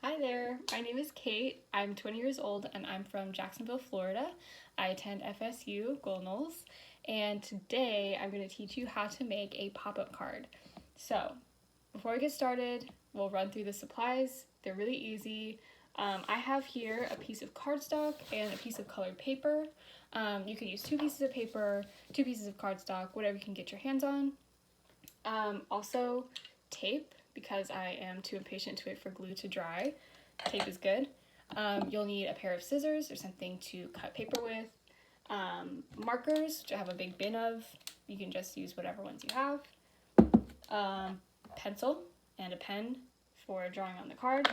Hi there, my name is Kate. I'm 20 years old and I'm from Jacksonville, Florida. I attend FSU Gold Knolls, and today I'm going to teach you how to make a pop-up card. So, before we get started, we'll run through the supplies. They're really easy. I have here a piece of cardstock and a piece of colored paper. You can use 2 pieces of paper, 2 pieces of cardstock, whatever you can get your hands on. Also, tape, because I am too impatient to wait for glue to dry. Tape is good. You'll need a pair of scissors or something to cut paper with. Markers, which I have a big bin of. You can just use whatever ones you have. Pencil and a pen for drawing on the card.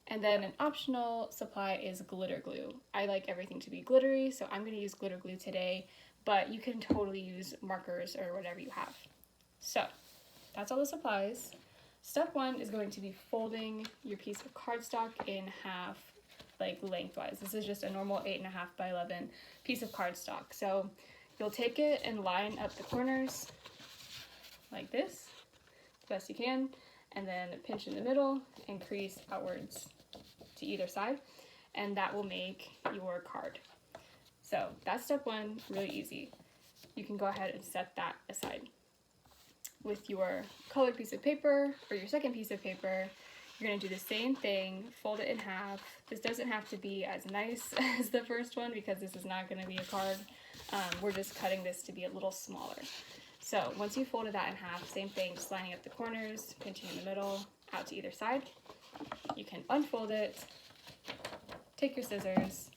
And then an optional supply is glitter glue. I like everything to be glittery, so I'm going to use glitter glue today, but you can totally use markers or whatever you have. So, that's all the supplies. Step 1 is going to be folding your piece of cardstock in half, like lengthwise. This is just a normal 8.5 by 11 piece of cardstock. So you'll take it and line up the corners like this, the best you can, and then pinch in the middle and crease outwards to either side, and that will make your card. So that's step 1, really easy. You can go ahead and set that aside. With your colored piece of paper or your second piece of paper, you're going to do the same thing, fold it in half. This doesn't have to be as nice as the first one because this is not going to be a card. We're just cutting this to be a little smaller. So once you folded that in half, same thing, just lining up the corners, pinching in the middle, out to either side. You can unfold it, take your scissors,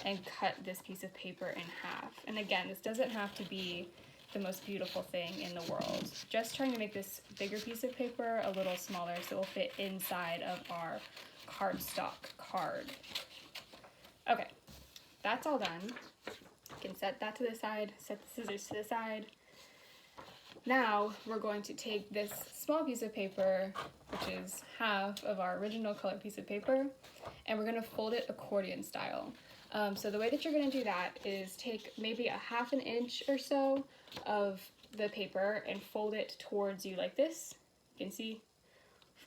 and cut this piece of paper in half. And again, this doesn't have to be the most beautiful thing in the world. Just trying to make this bigger piece of paper a little smaller so it will fit inside of our cardstock card. Okay, that's all done. You can set that to the side, set the scissors to the side. Now we're going to take this small piece of paper, which is half of our original color piece of paper, and we're going to fold it accordion style. So the way that you're going to do that is take maybe a 1/2 inch or so of the paper and fold it towards you like this. You can see,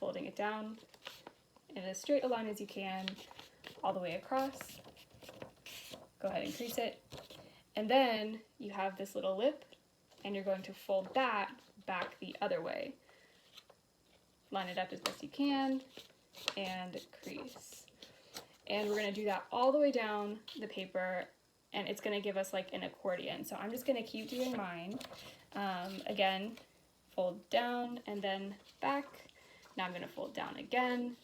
folding it down in as straight a line as you can, all the way across. Go ahead and crease it. And then you have this little lip, and you're going to fold that back the other way. Line it up as best you can, and crease. And we're going to do that all the way down the paper, and it's going to give us like an accordion. So I'm just going to keep doing mine. Again, fold down and then back. Now I'm going to fold down again,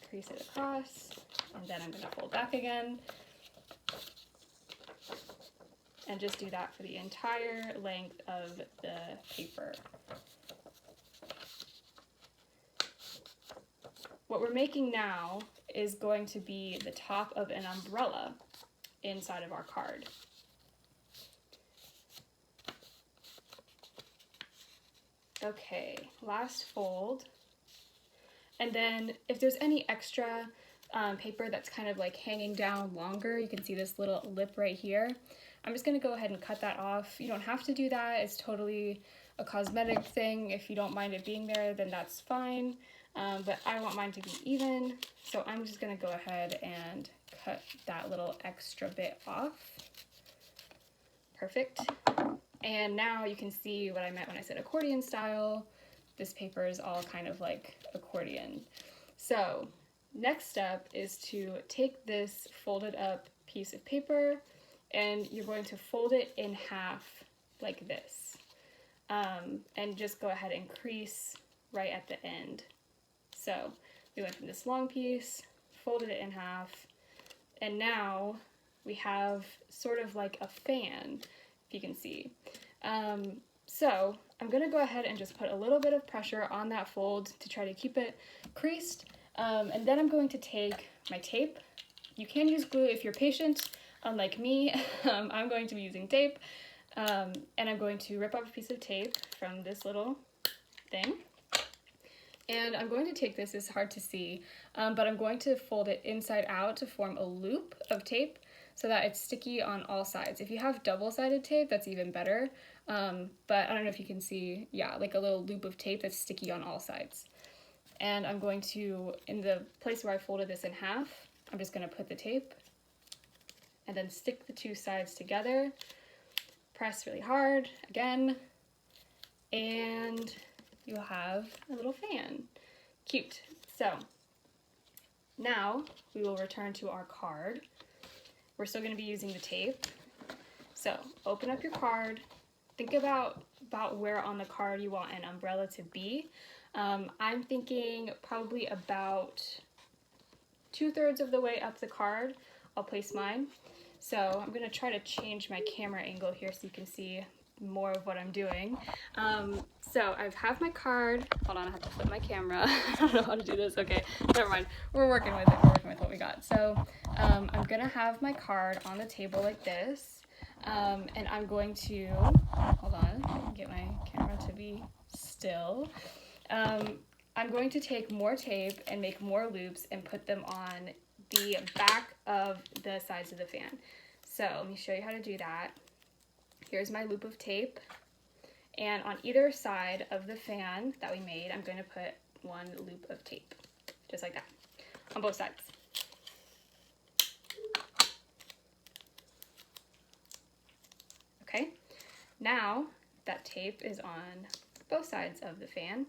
crease it across, and then I'm going to fold back again. And just do that for the entire length of the paper. What we're making now is going to be the top of an umbrella inside of our card. Okay, last fold. And then if there's any extra paper that's kind of like hanging down longer, you can see this little lip right here. I'm just going to go ahead and cut that off. You don't have to do that. It's totally a cosmetic thing. If you don't mind it being there, then that's fine. But I want mine to be even, so I'm just going to go ahead and cut that little extra bit off. Perfect. And now you can see what I meant when I said accordion style. This paper is all kind of like accordion. So next step is to take this folded up piece of paper and you're going to fold it in half like this. And just go ahead and crease right at the end. So we went from this long piece, folded it in half, and now we have sort of like a fan, if you can see. So I'm going to go ahead and just put a little bit of pressure on that fold to try to keep it creased. And then I'm going to take my tape. You can use glue if you're patient, unlike me. I'm going to be using tape. And I'm going to rip off a piece of tape from this little thing. And I'm going to take this, it's hard to see, but I'm going to fold it inside out to form a loop of tape so that it's sticky on all sides. If you have double-sided tape, that's even better, but I don't know if you can see, yeah, like a little loop of tape that's sticky on all sides. And I'm going to, in the place where I folded this in half, I'm just going to put the tape and then stick the two sides together, press really hard again, and you'll have a little fan. Cute. So now we will return to our card. We're still going to be using the tape. So open up your card, think about where on the card you want an umbrella to be. I'm thinking probably about 2/3 of the way up the card, I'll place mine. So I'm gonna try to change my camera angle here so you can see more of what I'm doing. So I have my card. Hold on, I have to flip my camera. I don't know how to do this. Okay, never mind. We're working with it. We're working with what we got. So I'm gonna have my card on the table like this. And I'm going to, hold on, get my camera to be still. I'm going to take more tape and make more loops and put them on the back of the sides of the fan. So let me show you how to do that. Here's my loop of tape. And on either side of the fan that we made, I'm going to put one loop of tape, just like that, on both sides. Okay, now that tape is on both sides of the fan,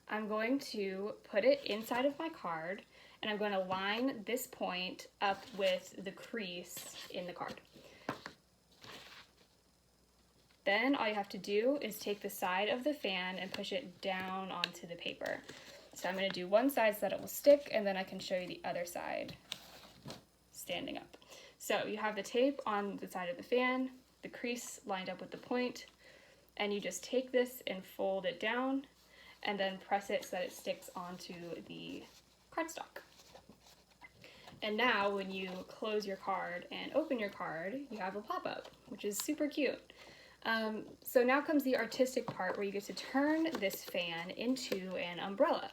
I'm going to put it inside of my card, and I'm going to line this point up with the crease in the card. Then all you have to do is take the side of the fan and push it down onto the paper. So I'm going to do one side so that it will stick, and then I can show you the other side standing up. So you have the tape on the side of the fan, the crease lined up with the point, and you just take this and fold it down and then press it so that it sticks onto the cardstock. And now when you close your card and open your card, you have a pop-up, which is super cute. So now comes the artistic part where you get to turn this fan into an umbrella.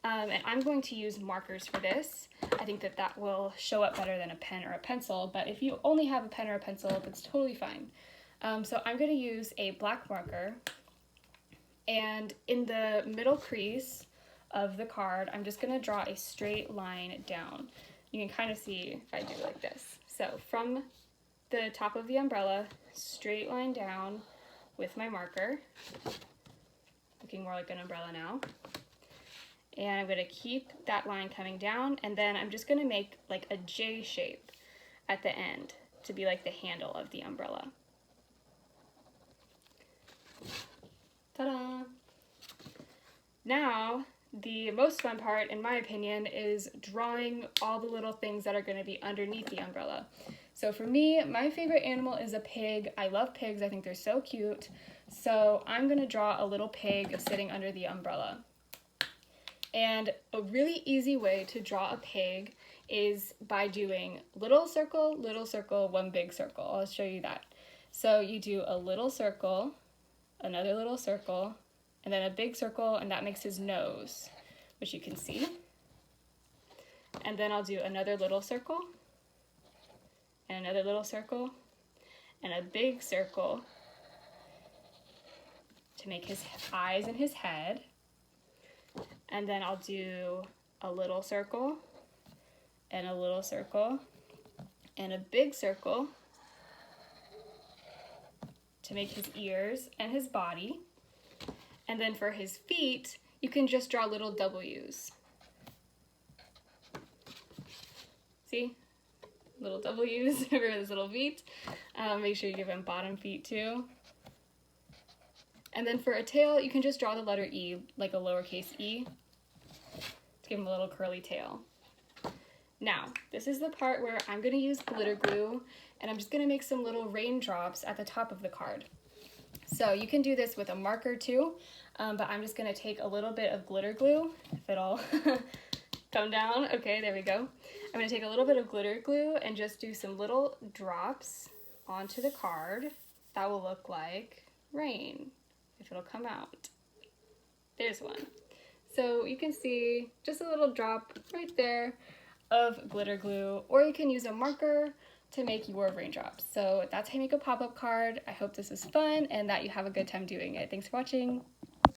And I'm going to use markers for this. I think that will show up better than a pen or a pencil, but if you only have a pen or a pencil, that's totally fine. So I'm going to use a black marker, and in the middle crease of the card, I'm just going to draw a straight line down. You can kind of see if I do like this. So from the top of the umbrella, straight line down with my marker, looking more like an umbrella now. And I'm going to keep that line coming down, and then I'm just going to make like a J shape at the end to be like the handle of the umbrella. Ta-da! Now, the most fun part, in my opinion, is drawing all the little things that are going to be underneath the umbrella. So for me, my favorite animal is a pig. I love pigs. I think they're so cute. So I'm going to draw a little pig sitting under the umbrella. And a really easy way to draw a pig is by doing little circle, one big circle. I'll show you that. So you do a little circle, another little circle, and then a big circle, and that makes his nose, which you can see. And then I'll do another little circle, and another little circle, and a big circle to make his eyes and his head. And then I'll do a little circle, and a little circle, and a big circle to make his ears and his body. And then for his feet, you can just draw little W's. See? Little W's over his little feet. Make sure you give him bottom feet too. And then for a tail, you can just draw the letter E, like a lowercase e, to give him a little curly tail. Now, this is the part where I'm going to use glitter glue, and I'm just going to make some little raindrops at the top of the card. So you can do this with a marker too, but I'm just going to take a little bit of glitter glue, if it'll come down. Okay, there we go. I'm going to take a little bit of glitter glue and just do some little drops onto the card. That will look like rain, if it'll come out. There's one. So you can see just a little drop right there of glitter glue, or you can use a marker to make your raindrops. So that's how you make a pop-up card. I hope this was fun and that you have a good time doing it. Thanks for watching.